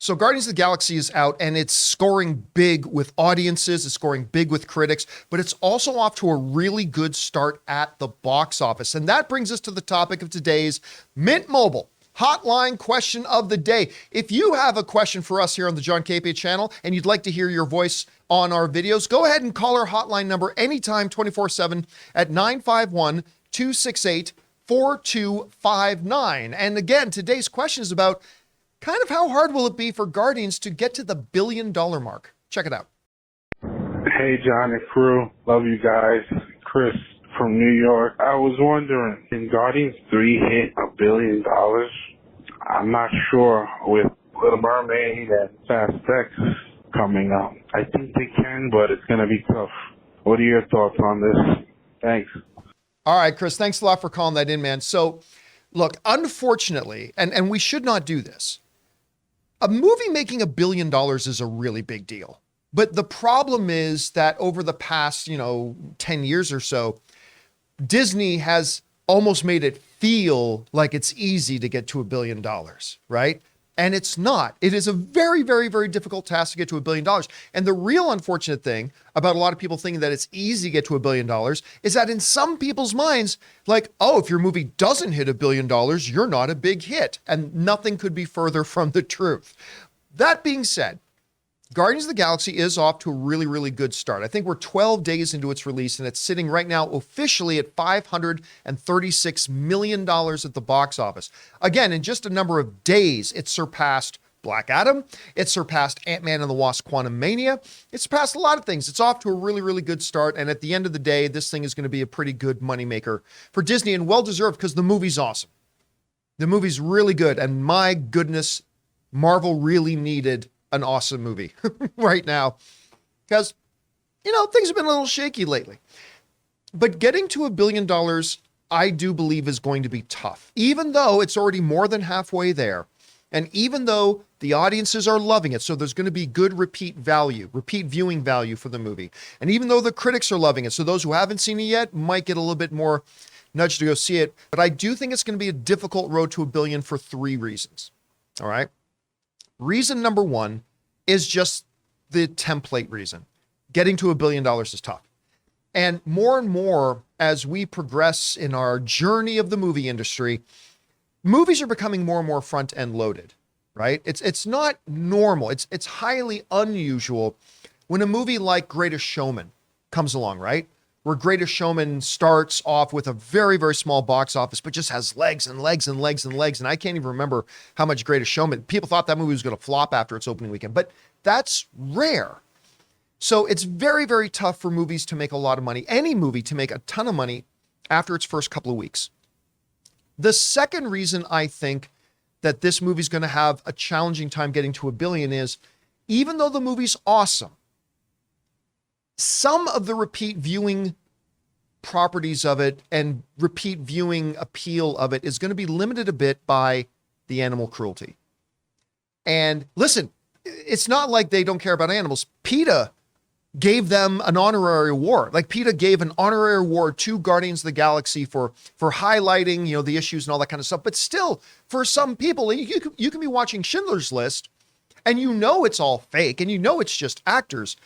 So Guardians of the Galaxy is out and it's scoring big with audiences, it's scoring big with critics, but it's also off to a really good start at the box office. And that brings us to the topic of today's Mint Mobile Hotline question of the day. If you have a question for us here on the John Campea channel and you'd like to hear your voice on our videos, go ahead and call our hotline number anytime 24/7 at 951-268-4259. And again, today's question is about kind of how hard will it be for Guardians to get to the $1 billion mark? Check it out. Hey, John and crew. Love you guys. Chris from New York. I was wondering, can Guardians 3 hit $1 billion? I'm not sure with Little Mermaid and Fast X coming out. I think they can, but it's going to be tough. What are your thoughts on this? Thanks. All right, Chris, thanks a lot for calling that in, man. So, look, unfortunately, and we should not do this, a movie making $1 billion is a really big deal. But the problem is that over the past, 10 years or so, Disney has almost made it feel like it's easy to get to $1 billion, right? And it's not. It is a very, very, very difficult task to get to $1 billion. And the real unfortunate thing about a lot of people thinking that it's easy to get to $1 billion is that in some people's minds, like, oh, if your movie doesn't hit $1 billion, you're not a big hit. And nothing could be further from the truth. That being said, Guardians of the Galaxy is off to a really, really good start. I think we're 12 days into its release, and it's sitting right now officially at $536 million at the box office. Again, in just a number of days, it surpassed Black Adam. It surpassed Ant-Man and the Wasp: Quantumania. It surpassed a lot of things. It's off to a really, really good start, and at the end of the day, this thing is going to be a pretty good moneymaker for Disney, and well-deserved because the movie's awesome. The movie's really good, and my goodness, Marvel really needed an awesome movie right now because, things have been a little shaky lately. But getting to $1 billion, I do believe is going to be tough, even though it's already more than halfway there. And even though the audiences are loving it, so there's going to be good repeat viewing value for the movie. And even though the critics are loving it, so those who haven't seen it yet might get a little bit more nudge to go see it. But I do think it's going to be a difficult road to $1 billion for 3 reasons. All right. Reason number 1 is just the template reason. Getting to $1 billion is tough. And more as we progress in our journey of the movie industry, movies are becoming more and more front end loaded, right? It's not normal. It's highly unusual when a movie like Greatest Showman comes along, right? Where Greatest Showman starts off with a very, very small box office, but just has legs and legs and legs and legs. And I can't even remember how much Greatest Showman, people thought that movie was going to flop after its opening weekend, but that's rare. So it's very, very tough for movies to make a lot of money, any movie to make a ton of money after its first couple of weeks. The second reason I think that this movie is going to have a challenging time getting to $1 billion is, even though the movie's awesome, some of the repeat viewing properties of it and repeat viewing appeal of it is going to be limited a bit by the animal cruelty. And listen, it's not like they don't care about animals. PETA gave them an honorary award. Like PETA gave an honorary award to Guardians of the Galaxy for highlighting, the issues and all that kind of stuff. But still, for some people, you can be watching Schindler's List and it's all fake and it's just actors.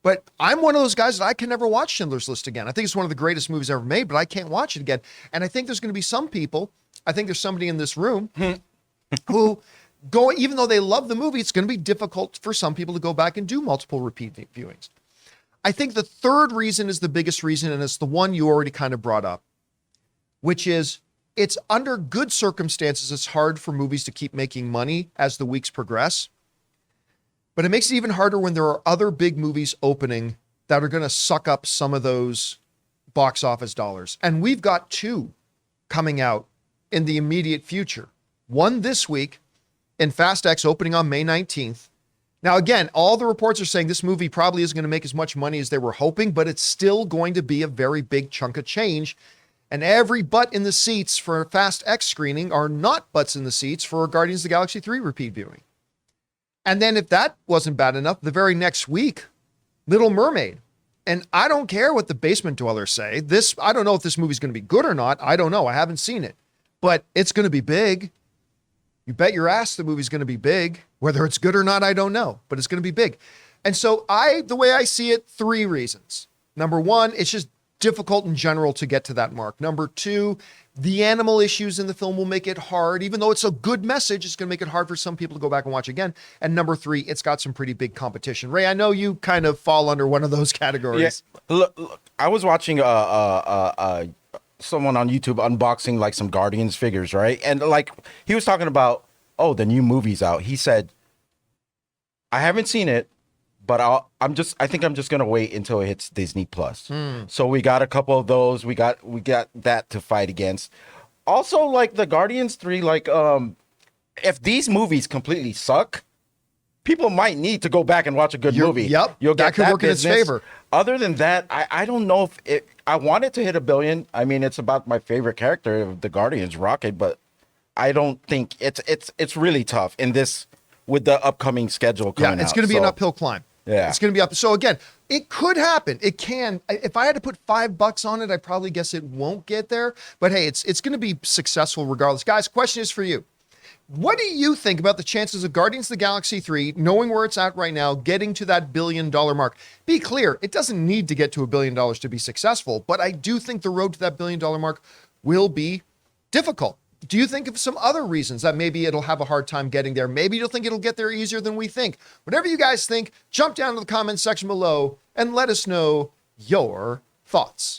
But I'm one of those guys that I can never watch Schindler's List again. I think it's one of the greatest movies ever made, but I can't watch it again. And I think there's going to be some people, I think there's somebody in this room who go, even though they love the movie, it's going to be difficult for some people to go back and do multiple repeat viewings. I think the third reason is the biggest reason, and it's the one you already kind of brought up, which is it's under good circumstances, it's hard for movies to keep making money as the weeks progress. But it makes it even harder when there are other big movies opening that are going to suck up some of those box office dollars. And we've got 2 coming out in the immediate future. One this week in Fast X opening on May 19th. Now, again, all the reports are saying this movie probably isn't going to make as much money as they were hoping, but it's still going to be a very big chunk of change. And every butt in the seats for a Fast X screening are not butts in the seats for a Guardians of the Galaxy 3 repeat viewing. And then if that wasn't bad enough, the very next week, Little Mermaid. And I don't care what the basement dwellers say. I don't know if this movie's going to be good or not. I don't know. I haven't seen it, but it's going to be big. You bet your ass the movie's going to be big. Whether it's good or not, I don't know, but it's going to be big. And so the way I see it, 3 reasons. Number 1, it's just difficult in general to get to that mark. Number 2, the animal issues in the film will make it hard. Even though it's a good message, it's going to make it hard for some people to go back and watch again. And number 3, it's got some pretty big competition. Ray, I know you kind of fall under one of those categories. Yeah. Look, I was watching someone on YouTube unboxing like some Guardians figures, right? And like he was talking about, oh, the new movie's out. He said, I haven't seen it, but I think I'm just gonna wait until it hits Disney Plus. So we got a couple of those. We got that to fight against. Also, like the Guardians 3, like if these movies completely suck, people might need to go back and watch a good movie. Yep, You'll get that could work in its favor. Other than that, I don't know if I want it to hit $1 billion. I mean, it's about my favorite character of the Guardians, Rocket, but I don't think it's really tough in this with the upcoming schedule coming out. Yeah, it's going to be an uphill climb. Yeah. It's going to be up. So again, it could happen. It can. If I had to put $5 on it, I'd probably guess it won't get there. But hey, it's going to be successful regardless. Guys, question is for you. What do you think about the chances of Guardians of the Galaxy 3, knowing where it's at right now, getting to that $1 billion mark? Be clear, it doesn't need to get to $1 billion to be successful, but I do think the road to that $1 billion mark will be difficult. Do you think of some other reasons that maybe it'll have a hard time getting there? Maybe you'll think it'll get there easier than we think. Whatever you guys think, jump down to the comment section below and let us know your thoughts.